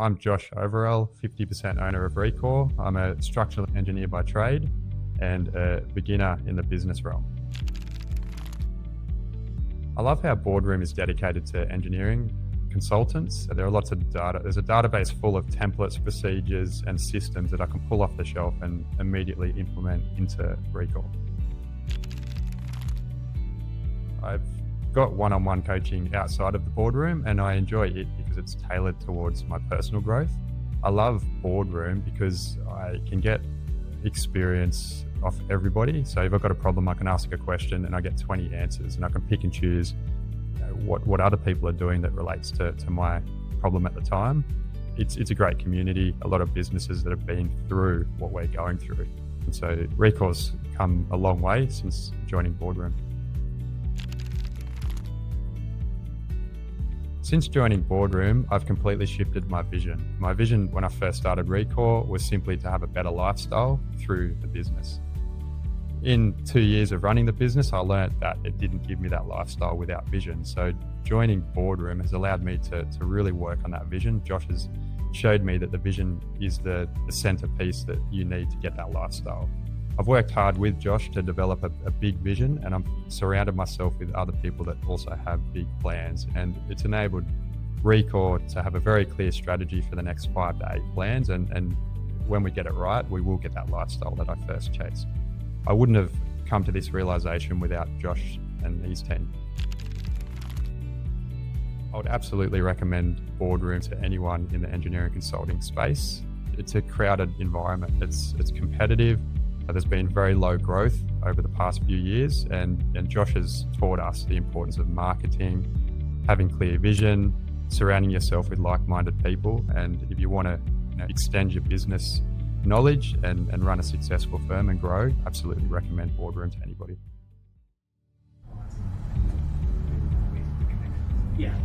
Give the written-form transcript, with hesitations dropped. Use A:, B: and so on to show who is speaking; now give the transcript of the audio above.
A: I'm Josh Overell, 50% owner of Recor. I'm a structural engineer by trade and a beginner in the business realm. I love how Boardroom is dedicated to engineering consultants. There are lots of data. There's a database full of templates, procedures, and systems that I can pull off the shelf and immediately implement into Recor. I've got one-on-one coaching outside of the boardroom, and I enjoy it because it's tailored towards my personal growth. I love Boardroom because I can get experience off everybody. So if I've got a problem, I can ask a question and I get 20 answers, and I can pick and choose what other people are doing that relates to my problem at the time. It's a great community, a lot of businesses that have been through what we're going through. And so Recor's come a long way since joining Boardroom. Since joining Boardroom, I've completely shifted my vision. My vision when I first started Recor was simply to have a better lifestyle through the business. In 2 years of running the business, I learned that it didn't give me that lifestyle without vision. So joining Boardroom has allowed me to really work on that vision. Josh has showed me that the vision is the centerpiece that you need to get that lifestyle. I've worked hard with Josh to develop a big vision, and I'm surrounded myself with other people that also have big plans, and it's enabled Recor to have a very clear strategy for the next 5 to 8 plans, and when we get it right, we will get that lifestyle that I first chased. I wouldn't have come to this realization without Josh and his team. I would absolutely recommend Boardroom to anyone in the engineering consulting space. It's a crowded environment. It's competitive. There's been very low growth over the past few years, and Josh has taught us the importance of marketing, having clear vision, surrounding yourself with like-minded people. And if you want to extend your business knowledge and run a successful firm and grow, absolutely recommend Boardroom to anybody.
B: Yeah.